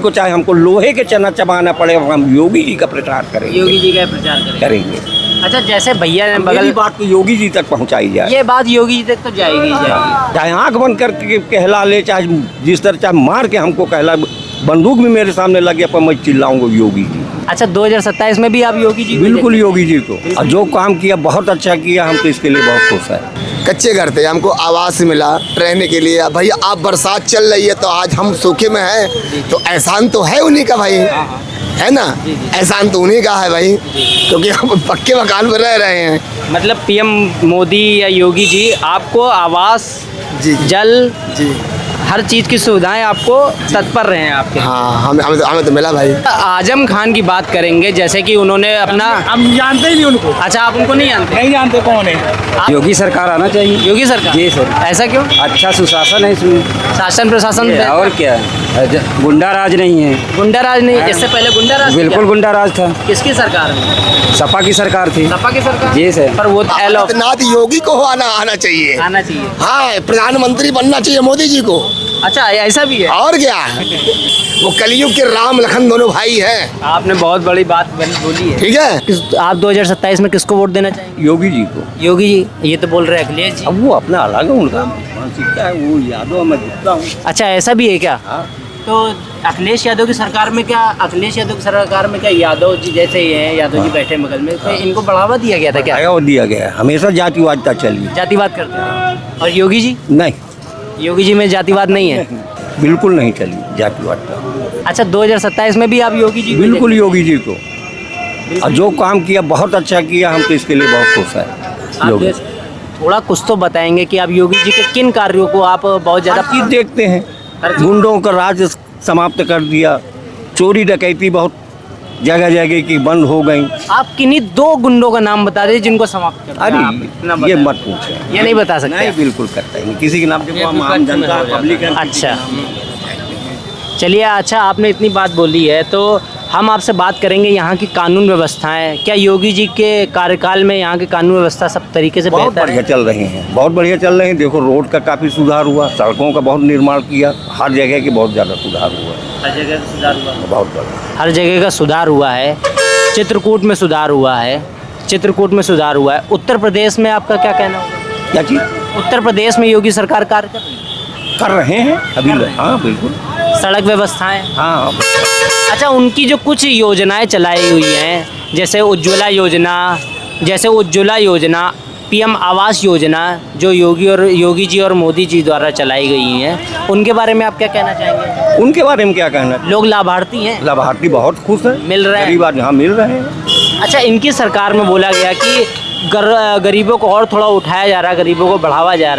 को चाहे हमको लोहे के चना चबाना पड़े, हम योगी जी का प्रचार करेंगे। योगी जी का प्रचार करेंगे। अच्छा, जैसे भैया ने बगल बगल बात तो योगी जी तक पहुंचाई जाए। ये बात योगी जी तक तो जाएगी जाएगी। चाहे आंख बंद करके कहला ले, चाहे जिस तरह चाहे मार के हमको कहला, बंदूक भी मेरे सामने लगे पर मैं चिल्लाऊंगा योगी जी। अच्छा, 2027 में भी आप योगी जी बिल्कुल योगी जी को, और जो काम किया बहुत अच्छा किया, हम तो इसके लिए बहुत खुश है। कच्चे घर थे, हमको आवास मिला रहने के लिए। भैया आप बरसात चल रही है तो आज हम सूखे में हैं, तो एहसान तो है उन्हीं का भाई, है ना। एहसान तो उन्हीं का है भाई, क्योंकि हम पक्के मकान में रह रहे हैं। मतलब पीएम मोदी या योगी जी आपको आवास, जल, हर चीज़ की सुविधाएं आपको तत्पर रहे हैं आपके। हाँ, हमें तो मिला भाई। आजम खान की बात करेंगे, जैसे कि उन्होंने अपना, हम जानते ही नहीं उनको। अच्छा, आप उनको नहीं जानते? नहीं जानते कौन है। योगी सरकार आना चाहिए। योगी सरकार? जी सर। ऐसा क्यों? अच्छा सुशासन है इसमें, शासन प्रशासन और क्या, गुंडा राज नहीं है। गुंडा राज नहीं? इससे पहले गुंडा राज? बिल्कुल गुंडा राज था। किसकी सरकार में? सपा की सरकार थी। सपा की सरकार? जी सर। पर वो नाथ योगी को आना चाहिए। आना चाहिए। हाँ, प्रधानमंत्री बनना चाहिए मोदी जी को। अच्छा, ऐसा भी है? और क्या, वो कलयुग के राम लखन दोनों भाई हैं। आपने बहुत बड़ी बात बोली है। ठीक है। आप 2027 में किसको वोट देना चाहेंगे? योगी जी को। योगी जी? ये तो बोल रहे हैं अखिलेश जी। अब वो अपना अलग है, उनका मानसिकता है, वो यादव मैं दिखता हूँ। अच्छा, ऐसा भी है क्या? हाँ। तो अखिलेश यादव की सरकार में क्या, अखिलेश यादव की सरकार में क्या यादव जी जैसे ही हैं, यादव जी बैठे बगल में, तो इनको बढ़ावा दिया गया था क्या? दिया गया है, हमेशा जातिवादिता चली। जातिवाद करते हैं। और योगी जी? नहीं, योगी जी में जातिवाद नहीं है? बिल्कुल नहीं चली जातिवादिता। अच्छा, 2027 में भी आप योगी जी? बिल्कुल योगी जी को, और जो काम किया बहुत अच्छा किया, हम तो इसके लिए बहुत खुश है। योगी थोड़ा कुछ तो बताएंगे कि आप योगी जी के किन कार्यों को आप बहुत ज़्यादा चीज देखते हैं। गुंडों का राज समाप्त कर दिया, चोरी डकैती बहुत जगह जगह की बंद हो गई। आप किन्हीं 2 गुंडों का नाम बता दीजिए जिनको समाप्त कर अरे दिया। आप इतना ये बताएं। मत पूछें, ये नहीं बता सकते? नहीं, बिल्कुल करता है किसी के नाम से, वो आम जनता पब्लिक है। अच्छा, चलिए। अच्छा, आपने इतनी बात बोली है तो हम आपसे बात करेंगे यहाँ की कानून व्यवस्थाएं। क्या योगी जी के कार्यकाल में यहाँ की कानून व्यवस्था सब तरीके से बहुत बेहतर बढ़िया है? चल रहे हैं, बहुत बढ़िया चल रहे हैं। देखो, रोड का काफ़ी सुधार हुआ, सड़कों का बहुत निर्माण किया, हर जगह की बहुत ज़्यादा सुधार हुआ। हर जगह का सुधार हुआ? बहुत बड़ा, हर जगह का सुधार हुआ है। चित्रकूट में सुधार हुआ है, चित्रकूट में सुधार हुआ है। उत्तर प्रदेश में आपका क्या कहना होगा? क्या चीज़ उत्तर प्रदेश में योगी सरकार कार्य कर रहे हैं अभी? हाँ बिल्कुल। सड़क व्यवस्थाएं? हाँ। अच्छा, उनकी जो कुछ योजनाएं चलाई हुई हैं, जैसे उज्ज्वला योजना, पीएम आवास योजना, जो योगी जी और मोदी जी द्वारा चलाई गई हैं, उनके बारे में आप क्या कहना चाहेंगे? उनके बारे में क्या कहना? लोग लाभार्थी हैं? लाभार्थी बहुत खुश हैं, मिल रहे हैं? गरीब आदमी, हाँ मिल रहे हैं। अच्छा, इनकी सरकार में बोला गया कि गरीबों को और थोड़ा उठाया जा रहा है, गरीबों को बढ़ाया जा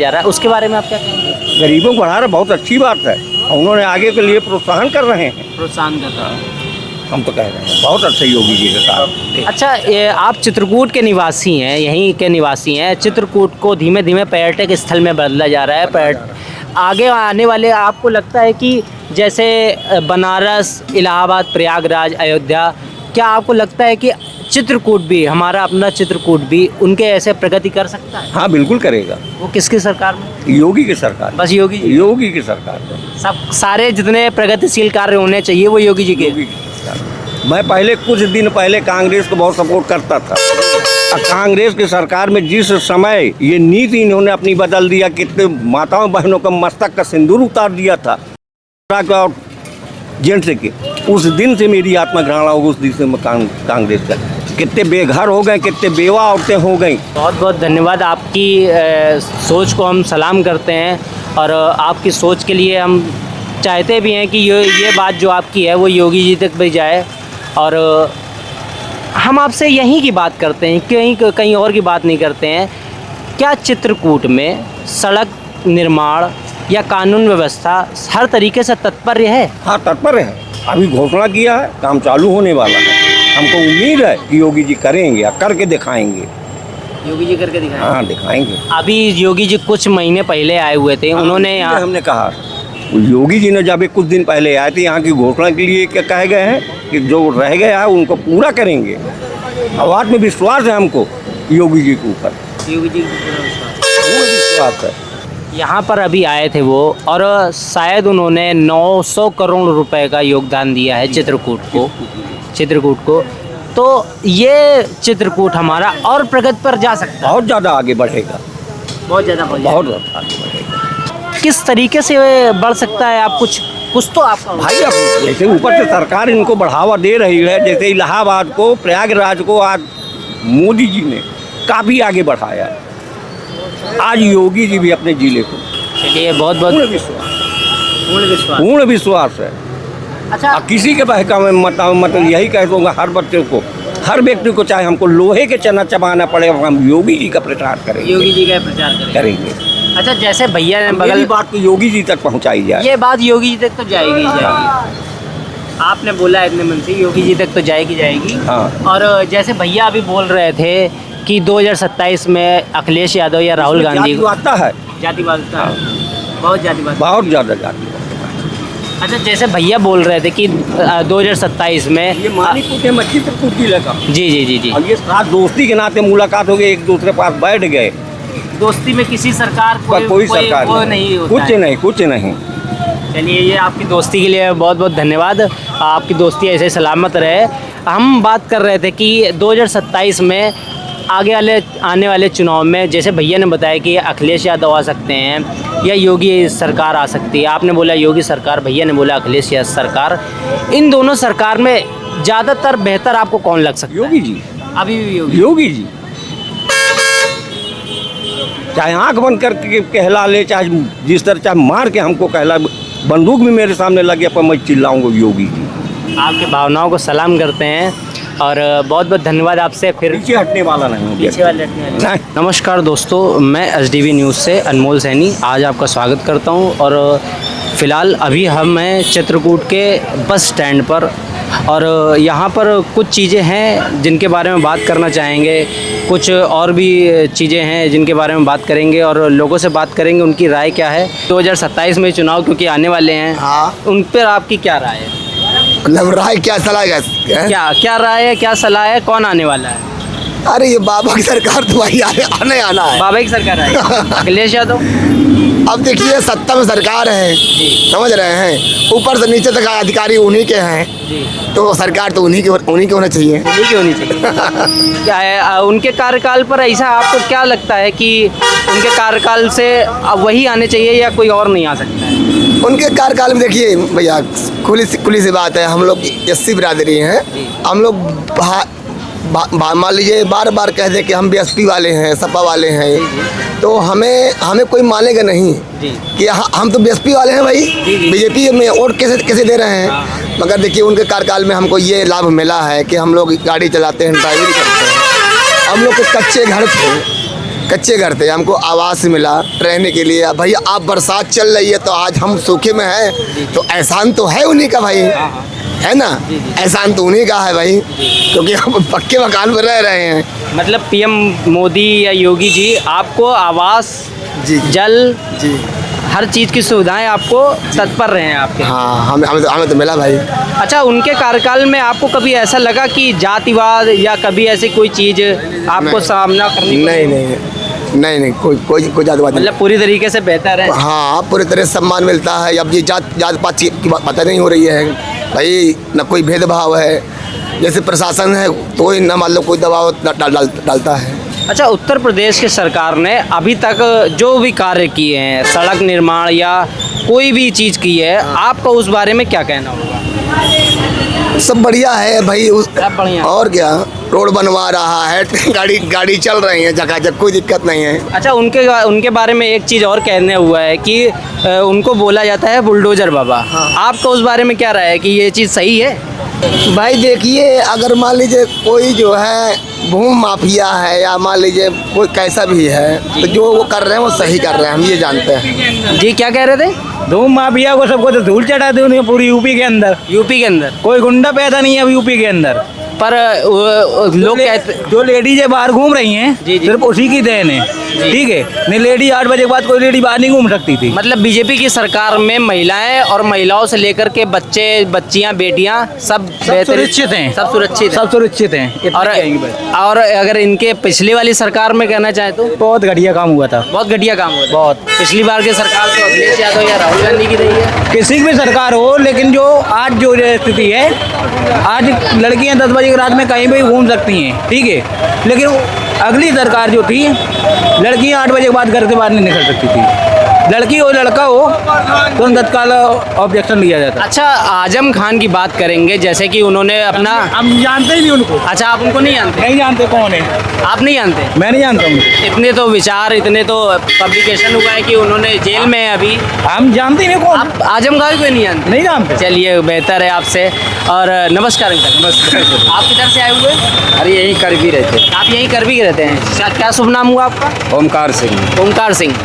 रहा है, उसके बारे में आप क्या कहेंगे? गरीबों को बढ़ा रहे, बहुत अच्छी बात है, उन्होंने आगे के लिए प्रोत्साहन कर रहे हैं। प्रोत्साहन कर रहा है, हम तो कह रहे हैं बहुत अच्छे योगी जी के साथ। अच्छा, ये आप चित्रकूट के निवासी हैं, यहीं के निवासी हैं। चित्रकूट को धीमे धीमे पर्यटक स्थल में बदला जा रहा है। आगे आने वाले, आपको लगता है कि जैसे बनारस, इलाहाबाद, प्रयागराज, अयोध्या, क्या आपको लगता है कि चित्रकूट भी, हमारा अपना चित्रकूट भी उनके ऐसे प्रगति कर सकता है? हाँ बिल्कुल करेगा। वो किसकी सरकार में? योगी की सरकार। बस योगी जी? योगी की सरकार में सब सारे जितने प्रगतिशील कार्य होने चाहिए वो योगी जी के। मैं पहले कुछ दिन पहले कांग्रेस को बहुत सपोर्ट करता था। कांग्रेस की सरकार में जिस समय ये नीति इन्होंने अपनी बदल दिया, कितने माताओं बहनों का मस्तक का सिंदूर उतार दिया था और जेंट्स के, उस दिन से मेरी आत्मा घृणा हो गई। उस दिन से मैं कांग्रेस का, कितने बेघर हो गए, कितने बेवा औरतें हो गई। बहुत बहुत धन्यवाद, आपकी सोच को हम सलाम करते हैं, और आपकी सोच के लिए हम चाहते भी हैं कि ये बात जो आपकी है वो योगी जी तक भी जाए। और हम आपसे यहीं की बात करते हैं, कहीं और की बात नहीं करते हैं। क्या चित्रकूट में सड़क निर्माण या कानून व्यवस्था हर तरीके से तत्पर है? हाँ तत्पर है, अभी घोषणा किया है, काम चालू होने वाला है। हमको उम्मीद है कि योगी जी करेंगे या करके दिखाएंगे। योगी जी करके दिखाएंगे? हाँ दिखाएंगे। अभी योगी जी कुछ महीने पहले आए हुए थे, उन्होंने यहाँ, हमने कहा, योगी जी ने जब कुछ दिन पहले आए थे, यहाँ की घोषणा के लिए क्या कहे गए हैं कि जो रह गया है उनको पूरा करेंगे। आवाज में विश्वास है हमको योगी जी के ऊपर, योगी जी विश्वास है। यहाँ पर अभी आए थे वो, और शायद उन्होंने 900 करोड़ रुपए का योगदान दिया है चित्रकूट को। तो ये चित्रकूट हमारा और प्रगति पर जा सकता है, बहुत ज़्यादा आगे बढ़ेगा, बहुत ज़्यादा बहुत ज़्यादा आगे बढ़ेगा। किस तरीके से बढ़ सकता है? आप कुछ तो आप भाई अब जैसे ऊपर से सरकार इनको बढ़ावा दे रही है, जैसे इलाहाबाद को, प्रयागराज को आज मोदी जी ने काफ़ी आगे बढ़ाया है। आज योगी जी भी अपने जिले को चलिए, बहुत पूर्ण विश्वास है। अच्छा, और किसी के बहका में मतलब यही कह दूँगा, हर बच्चे को, हर व्यक्ति को, चाहे हमको लोहे के चना चबाना पड़े, हम योगी जी का प्रचार करेंगे, योगी जी का प्रचार करेंगे। अच्छा, जैसे भैया ने बगल बगल बात को योगी जी तक पहुंचाई जाए। ये बात योगी जी तक तो जाएगी ही जाएगी। आपने बोला इतने मन से, योगी जी तक तो जाएगी। हाँ। और जैसे भैया अभी बोल रहे थे कि 2027 में अखिलेश यादव या राहुल गांधी को आता है, जातिवाद का बहुत जातिवाद। बहुत ज़्यादा जाती है। अच्छा, जैसे भैया बोल रहे थे कि 2027 में ये मानीपुर के मच्छी चित्रकूट जिले का, जी। और ये साथ दोस्ती के नाते मुलाकात हो गई, एक दूसरे के पास बैठ गए। दोस्ती में किसी सरकार कोई सरकार वो नहीं होता कुछ नहीं। चलिए, ये आपकी दोस्ती के लिए बहुत बहुत धन्यवाद। आपकी दोस्ती ऐसे सलामत रहे। हम बात कर रहे थे कि 2027 में आने वाले चुनाव में, जैसे भैया ने बताया कि अखिलेश यादव आ सकते हैं या योगी सरकार आ सकती है। आपने बोला योगी सरकार, भैया ने बोला अखिलेश यादव सरकार। इन दोनों सरकार में ज़्यादातर बेहतर आपको कौन लग सकता है? योगी जी, अभी भी योगी जी, चाहे आंख बंद करके कहला ले, चाहे जिस तरह, चाहे मार के हमको कहला, बंदूक भी मेरे सामने लगे पर मैं चिल्लाऊंगा योगी जी। आपके भावनाओं को सलाम करते हैं और बहुत बहुत धन्यवाद आपसे। फिर पीछे हटने वाला नहीं हूँ, पीछे वाले हटने वाले। नहीं। नमस्कार दोस्तों, मैं SDV न्यूज़ से अनमोल सैनी आज आपका स्वागत करता हूं। और फ़िलहाल अभी हम हैं चित्रकूट के बस स्टैंड पर, और यहाँ पर कुछ चीज़ें हैं जिनके बारे में बात करना चाहेंगे, कुछ और भी चीज़ें हैं जिनके बारे में बात करेंगे और लोगों से बात करेंगे उनकी राय क्या है 2027 में चुनाव क्योंकि आने वाले हैं। हाँ। उन पर आपकी क्या राय है? मतलब राय क्या सलाह है? क्या राय है, क्या सलाह है, कौन आने वाला है? अरे ये बाबा की सरकार तो भाई आने आना है। बाबा की सरकार है, अखिलेश यादव। अब देखिए, सत्ता में सरकार है, समझ रहे हैं, ऊपर से नीचे तक अधिकारी उन्हीं के हैं, तो सरकार तो उन्हीं के होना चाहिए। उन्हीं की होनी चाहिए। क्या है उनके कार्यकाल पर ऐसा आपको क्या लगता है कि उनके कार्यकाल से वही आने चाहिए या कोई और नहीं आ सकता है? उनके कार्यकाल में देखिए भैया, खुली सी बात है, हम लोग SC बिरादरी हैं, हम लोग मान लीजिए बार बार कह दे कि हम BSP वाले हैं, सपा वाले हैं, तो हमें कोई मानेगा नहीं कि हम तो BSP वाले हैं भाई, BJP में वोट कैसे दे रहे हैं। मगर देखिए उनके कार्यकाल में हमको ये लाभ मिला है कि हम लोग गाड़ी चलाते हैं, ड्राइवरी करते हैं, हम लोग के कच्चे घर थे, हमको आवास मिला रहने के लिए। भैया आप बरसात चल रही है तो आज हम सूखे में हैं, तो एहसान तो है उन्हीं का भाई, है ना? एहसान तो उन्हीं का है भाई, क्योंकि हम पक्के मकान पर रह रहे हैं। मतलब PM मोदी या योगी जी आपको आवास, जल, हर चीज़ की सुविधाएं आपको तत्पर रहे हैं आपके। हाँ, हमें तो मिला भाई। अच्छा, उनके कार्यकाल में आपको कभी ऐसा लगा कि जातिवाद या कभी ऐसी कोई चीज़ आपको सामना करनी पड़ी? नहीं, कोई जातिवाद नहीं। मतलब पूरी तरीके से बेहतर है। हाँ, पूरी तरह से सम्मान मिलता है। अब ये जात पात की बात नहीं हो रही है भाई, न कोई भेदभाव है। जैसे प्रशासन है तो ही न मान लो कोई दबाव डालता है। अच्छा, उत्तर प्रदेश की सरकार ने अभी तक जो भी कार्य किए हैं, सड़क निर्माण या कोई भी चीज़ की है, आपका उस बारे में क्या कहना होगा? सब बढ़िया है भाई, सब बढ़िया। और क्या, रोड बनवा रहा है, गाड़ी चल रही है झकाझक, कोई दिक्कत नहीं है। अच्छा, उनके बारे में एक चीज़ और कहने हुआ है कि उनको बोला जाता है बुलडोजर बाबा। हाँ। आपका उस बारे में क्या राय है कि ये चीज़ सही है? भाई देखिए, अगर मान लीजिए कोई जो है भूमि माफिया है या मान लीजिए कोई कैसा भी है, तो जो वो कर रहे हैं वो सही कर रहे हैं, हम ये जानते हैं। जी, क्या कह रहे थे? धूम माफिया को सबको तो धूल चढ़ा दी उन्हें पूरी यूपी के अंदर। कोई गुंडा पैदा नहीं है अब यूपी के अंदर। पर लोग कहते जो लेडीजें बाहर घूम रही हैं, जी। सिर्फ उसी की देन है। ठीक है, नहीं लेडी 8 बजे के बाद कोई लेडी बाहर नहीं घूम सकती थी। मतलब बीजेपी की सरकार में महिलाएं और महिलाओं से लेकर के बच्चे, बच्चियां, बेटियां सब बेहतरीन- सुरक्षित हैं। सब सुरक्षित हैं। सब सुरक्षित हैं। और अगर इनके पिछली वाली सरकार में कहना चाहे तो बहुत घटिया काम हुआ था। बहुत घटिया काम हुआ था। बहुत। पिछली बार की सरकार तो अखिलेश यादव या राहुल गांधी की रही है। किसी की भी सरकार हो, लेकिन जो आज जो स्थिति है, आज लड़कियां 10 बजे की रात में कहीं भी घूम सकती हैं, ठीक है, लेकिन अगली सरकार जो थी, लड़कियां 8 बजे के बाद घर से बाहर नहीं निकल सकती थी। लड़की हो लड़का हो तो तत्काल ऑब्जेक्शन लिया जाता। अच्छा, आजम खान की बात करेंगे, जैसे कि उन्होंने अपना, हम जानते ही नहीं उनको। अच्छा आप उनको नहीं जानते? नहीं जानते कौन है, आप नहीं जानते? मैं नहीं जानता हूँ। इतने तो विचार, इतने तो पब्लिकेशन हुआ है कि उन्होंने जेल में है अभी। हम जानते ही नहीं कौन। आप आजम खान को नहीं जानते? नहीं जानते। चलिए, बेहतर है आपसे। और नमस्कार अंकल। नमस्कार। आप किधर से आए हुए? अरे यहीं कर भी रहते। आप यहीं कर भी रहते हैं? क्या शुभ नाम हुआ आपका? ओमकार सिंह। ओमकार सिंह।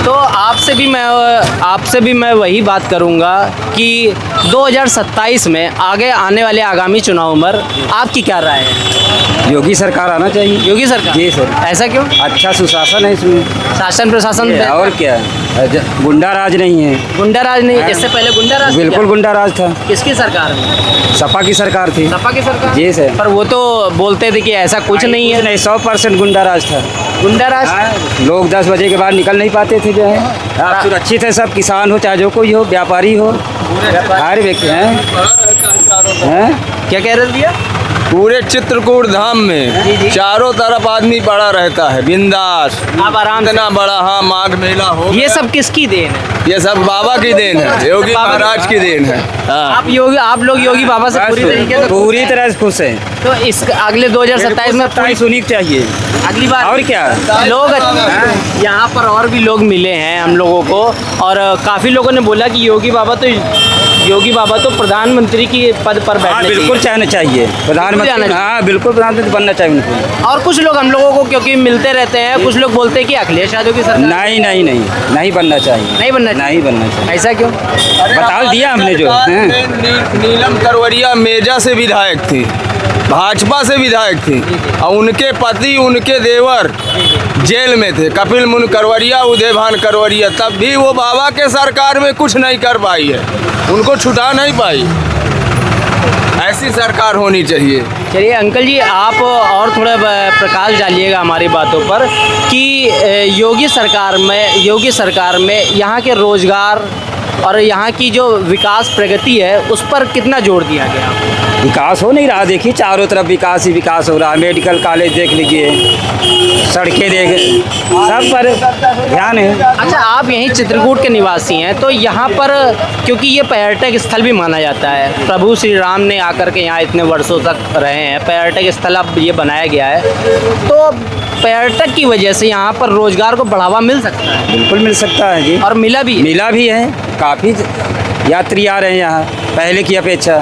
तो आपसे भी मैं वही बात करूंगा कि 2027 में आगे आने वाले आगामी चुनाव में आपकी क्या राय है? योगी सरकार आना चाहिए। योगी सरकार? जी सर। ऐसा क्यों? अच्छा सुशासन है इसमें। शासन प्रशासन ये और क्या है, गुंडा राज नहीं है। गुंडा राज नहीं? इससे पहले गुंडा राज? बिल्कुल गुंडा राज था। किसकी सरकार में? सपा की सरकार थी। सपा की सरकार? जी सर। पर वो तो बोलते थे कि ऐसा कुछ नहीं है। नहीं, 100% गुंडा राज था। गुंडा राज? लोग 10 बजे के बाद निकल नहीं पाते थे जो है। आप सुरक्षित है, सब किसान हो चाहे जो कोई हो, व्यापारी हो, हर व्यक्ति हैं। क्या कह रहे थे भैया? पूरे चित्रकूट धाम जी, जी। में चारों तरफ आदमी पड़ा रहता है बिंदास। आप आराम से। इतना बड़ा हाँ माघ मेला हो, ये सब किसकी देन है? ये सब बाबा की देन है, योगी महाराज की देन है। हाँ। आप लोग योगी बाबा से पूरी तरीके से पूरी तरह से खुश हैं। तो इस अगले 2027 में पूरी 27 होनी चाहिए। अगली बार और क्या? लोग यहाँ पर और भी लोग मिले हैं हम लोगों को, और काफी लोगों ने बोला कि योगी बाबा तो प्रधानमंत्री की पद पर हाँ बैठने बिल्कुल चाहिए। चाहना चाहिए प्रधानमंत्री। चाहिए। हाँ बिल्कुल प्रधानमंत्री बनना चाहिए उनको। और कुछ लोग हम लोगों को क्योंकि मिलते रहते हैं, कुछ लोग बोलते हैं कि अखिलेश यादव की सरकार नहीं बनना चाहिए। नहीं बनना चाहिए। नहीं बनना चाहिए। ऐसा क्यों? बता दिया हमने जो हैं। नीलम करवरिया मेजा से विधायक थी, भाजपा से विधायक थी, और उनके पति उनके देवर जेल में थे, कपिल मुन करवरिया, उदयभान करवरिया, तब भी वो बाबा के सरकार में कुछ नहीं कर पाई है, उनको छुटा नहीं पाई। ऐसी सरकार होनी चाहिए। चलिए अंकल जी, आप और थोड़ा प्रकाश डालिएगा हमारी बातों पर कि योगी सरकार में यहाँ के रोजगार और यहाँ की जो विकास प्रगति है उस पर कितना जोर दिया गया? विकास हो नहीं रहा। देखिए चारों तरफ विकास ही विकास हो रहा है। मेडिकल कॉलेज देख लीजिए, सड़कें देख, सब पर ध्यान है। अच्छा, आप यहीं चित्रकूट के निवासी हैं, तो यहाँ पर क्योंकि ये पर्यटक स्थल भी माना जाता है, प्रभु श्री राम ने आकर के यहाँ इतने वर्षों तक रहे हैं, पर्यटक स्थल अब ये बनाया गया है, तो पर्यटक की वजह से यहाँ पर रोजगार को बढ़ावा मिल सकता है? बिल्कुल मिल सकता है जी। और मिला भी है। काफ़ी यात्री आ रहे हैं यहाँ पहले की अपेक्षा।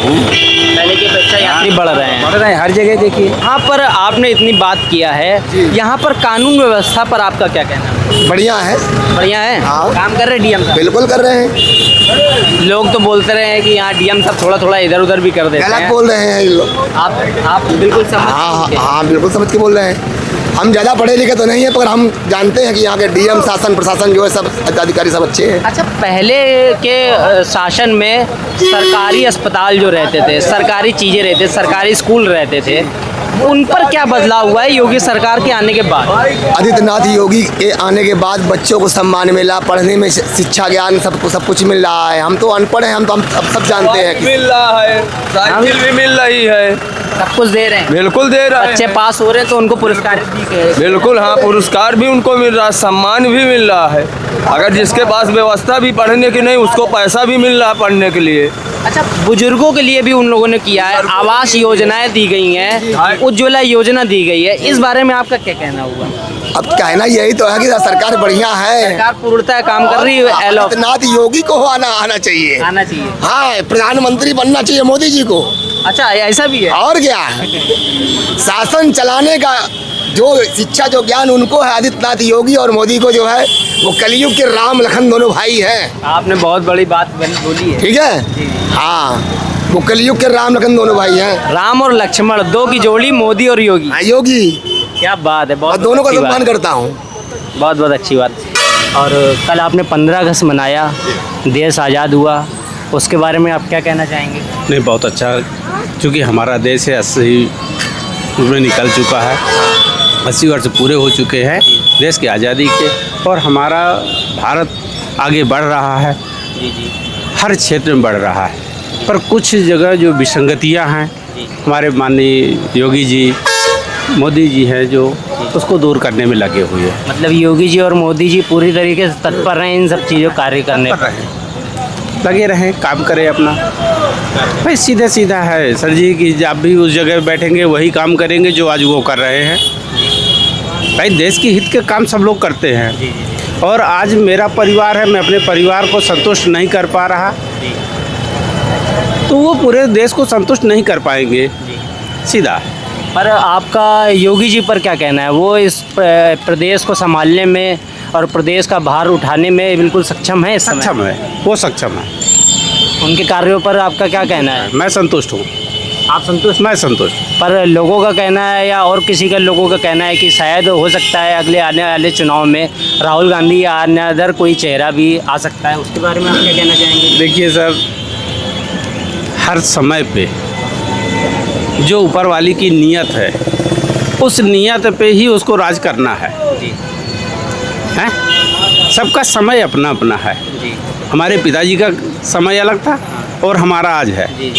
पहले की अपेक्षा यात्री बढ़ रहे हैं हर जगह देखिए। यहाँ पर। आपने इतनी बात किया है, यहाँ पर कानून व्यवस्था पर आपका क्या कहना है? बढ़िया है। बढ़िया है? हाँ। काम कर रहे हैं डीएम साहब? बिल्कुल कर रहे हैं। लोग तो बोलते रहे हैं कि यहाँ डीएम साहब थोड़ा थोड़ा इधर उधर भी कर देते गलत हैं। बोल रहे हैं ये लोग। आप बिल्कुल समझ हाँ सकते हैं। हाँ बिल्कुल समझ के बोल रहे हैं। हम ज़्यादा पढ़े लिखे तो नहीं है, पर हम जानते हैं कि यहाँ के डीएम शासन प्रशासन जो है सब अधिकारी सब अच्छे हैं। अच्छा, पहले के शासन में सरकारी अस्पताल जो रहते थे, सरकारी चीज़ें रहते, सरकारी स्कूल रहते थे, उन पर क्या बदलाव हुआ है योगी सरकार के आने के बाद? आदित्यनाथ योगी के आने के बाद बच्चों को सम्मान मिला, पढ़ने में शिक्षा ज्ञान सब कुछ मिल रहा है। हम तो अनपढ़ हैं, हम सब जानते हैं कि मिल रहा है, साइकिल भी मिल रही है, सब कुछ दे रहे हैं। बिल्कुल दे रहे बच्चे हैं। पास हो रहे हैं तो उनको पुरस्कार भी बिल्कुल हाँ, पुरस्कार भी उनको मिल रहा है, सम्मान भी मिल रहा है। अगर जिसके पास व्यवस्था भी पढ़ने की नहीं, उसको पैसा भी मिल रहा है पढ़ने के लिए। अच्छा, बुजुर्गों के लिए भी उन लोगों ने किया है, आवास योजनाएं दी गई हैं, उज्ज्वला योजना दी गई है, इस बारे में आपका क्या कहना हुआ? अब कहना यही तो है कि सरकार बढ़िया है, सरकार पूर्णतः काम कर रही है। आदित्यनाथ योगी को आना चाहिए। आना चाहिए। हाँ, प्रधानमंत्री बनना चाहिए मोदी जी को। अच्छा, ऐसा भी है? और क्या, शासन चलाने का जो शिक्षा जो ज्ञान उनको है, आदित्यनाथ योगी और मोदी को जो है वो कलयुग के राम लखन दोनों भाई हैं। आपने बहुत बड़ी बात बोली है। ठीक है। हाँ, वो कलयुग के राम लखन दोनों भाई हैं। राम और लक्ष्मण, दो की जोड़ी, मोदी और योगी। हाँ, योगी क्या बात है, और बहुत दोनों का अच्छी बात सम्मान है। करता हूँ। बहुत बहुत अच्छी बात। और कल आपने 15 अगस्त मनाया, देश आज़ाद हुआ, उसके बारे में आप क्या कहना चाहेंगे? नहीं, बहुत अच्छा, क्योंकि हमारा देश है 80 में निकल चुका है, 80 वर्ष पूरे हो चुके हैं देश की आज़ादी के, और हमारा भारत आगे बढ़ रहा है, जी जी हर क्षेत्र में बढ़ रहा है। पर कुछ जगह जो विसंगतियां हैं, हमारे माननीय योगी जी, मोदी जी हैं जो उसको दूर करने में लगे हुए हैं। मतलब योगी जी और मोदी जी पूरी तरीके से तत्पर हैं इन सब चीज़ों कार्य करने पर। लगे रहें, काम करें अपना। भाई सीधा सीधा है सर जी कि जब भी उस जगह बैठेंगे वही काम करेंगे जो आज वो कर रहे हैं। भाई देश के हित के काम सब लोग करते हैं, और आज मेरा परिवार है, मैं अपने परिवार को संतुष्ट नहीं कर पा रहा, तो वो पूरे देश को संतुष्ट नहीं कर पाएंगे, सीधा। पर आपका योगी जी पर क्या कहना है? वो इस प्रदेश को संभालने में और प्रदेश का भार उठाने में बिल्कुल सक्षम है इस समय? सक्षम है, वो सक्षम है। उनके कार्यों पर आपका क्या कहना है? मैं संतुष्ट हूँ। आप संतुष्ट? मैं संतुष्ट। पर लोगों का कहना है या और किसी का लोगों का कहना है कि शायद हो सकता है अगले आने वाले चुनाव में राहुल गांधी या अन्य अदर कोई चेहरा भी आ सकता है, उसके बारे में आप क्या कहना चाहेंगे? देखिए सर, हर समय पे जो ऊपर वाली की नीयत है, उस नीयत पे ही उसको राज करना है। जी हैं? सबका समय अपना अपना है। जी हमारे पिताजी का समय अलग था और हमारा आज है। जी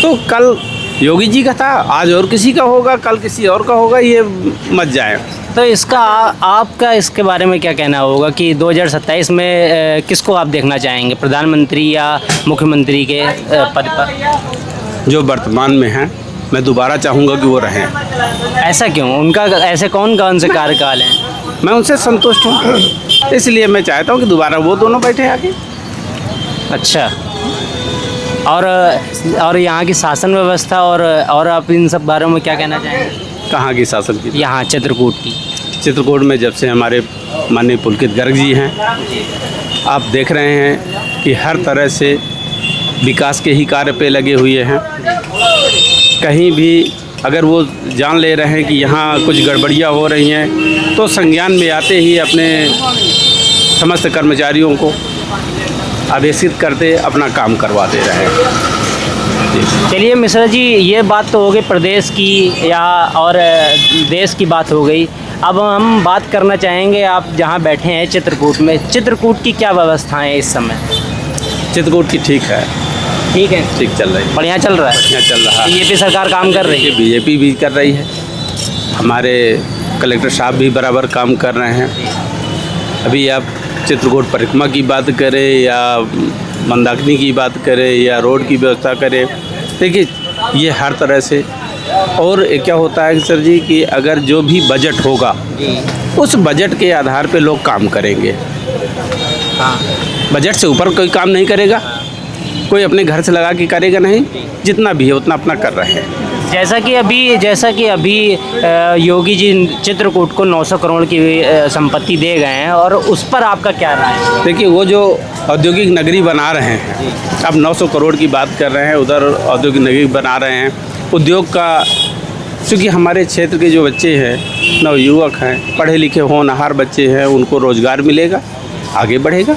तो कल योगी जी का था, आज और किसी का होगा, कल किसी और का होगा, ये मत जाए। तो इसका आपका इसके बारे में क्या कहना होगा कि 2027 में किसको आप देखना चाहेंगे, प्रधानमंत्री या मुख्यमंत्री के पद पर? जो वर्तमान में हैं, मैं दोबारा चाहूँगा कि वो रहें। ऐसा क्यों? उनका ऐसे कौन कौन से कार्यकाल हैं? मैं उनसे संतुष्ट हूँ, इसलिए मैं चाहता हूँ कि दोबारा वो दोनों बैठे आगे। अच्छा। और यहाँ की शासन व्यवस्था और आप इन सब बारे में क्या कहना चाहेंगे? कहाँ की शासन की? यहाँ चित्रकूट की। चित्रकूट में जब से हमारे माननीय पुलकित गर्ग जी हैं, आप देख रहे हैं कि हर तरह से विकास के ही कार्य पे लगे हुए हैं। कहीं भी अगर वो जान ले रहे हैं कि यहाँ कुछ गड़बड़ियाँ हो रही हैं, तो संज्ञान में आते ही अपने समस्त कर्मचारियों को आदेशित करते अपना काम करवा दे रहे हैं। चलिए मिश्रा जी, ये बात तो हो गई प्रदेश की या और देश की बात हो गई। अब हम बात करना चाहेंगे, आप जहाँ बैठे हैं चित्रकूट में, चित्रकूट की क्या व्यवस्थाएं हैं इस समय? चित्रकूट की ठीक है, ठीक है, ठीक चल रही है, बढ़िया चल रहा है। बढ़िया चल रहा है। बीजेपी सरकार काम कर रही है। बीजेपी भी कर रही है, हमारे कलेक्टर साहब भी बराबर काम कर रहे हैं। अभी आप चित्रकूट परिक्रमा की बात करें या मंदाकिनी की बात करें या रोड की व्यवस्था करें, देखिए ये हर तरह से। और क्या होता है सर जी कि अगर जो भी बजट होगा, उस बजट के आधार पे लोग काम करेंगे। हाँ, बजट से ऊपर कोई काम नहीं करेगा, कोई अपने घर से लगा के करेगा नहीं, जितना भी है उतना अपना कर रहे हैं। जैसा कि अभी योगी जी चित्रकूट को 900 करोड़ की संपत्ति दे गए हैं, और उस पर आपका क्या राय है? देखिए वो जो औद्योगिक नगरी बना रहे हैं, अब 900 करोड़ की बात कर रहे हैं, उधर औद्योगिक नगरी बना रहे हैं, उद्योग का, क्योंकि हमारे क्षेत्र के जो बच्चे हैं, नवयुवक हैं, पढ़े लिखे होनहार बच्चे हैं, उनको रोज़गार मिलेगा, आगे बढ़ेगा।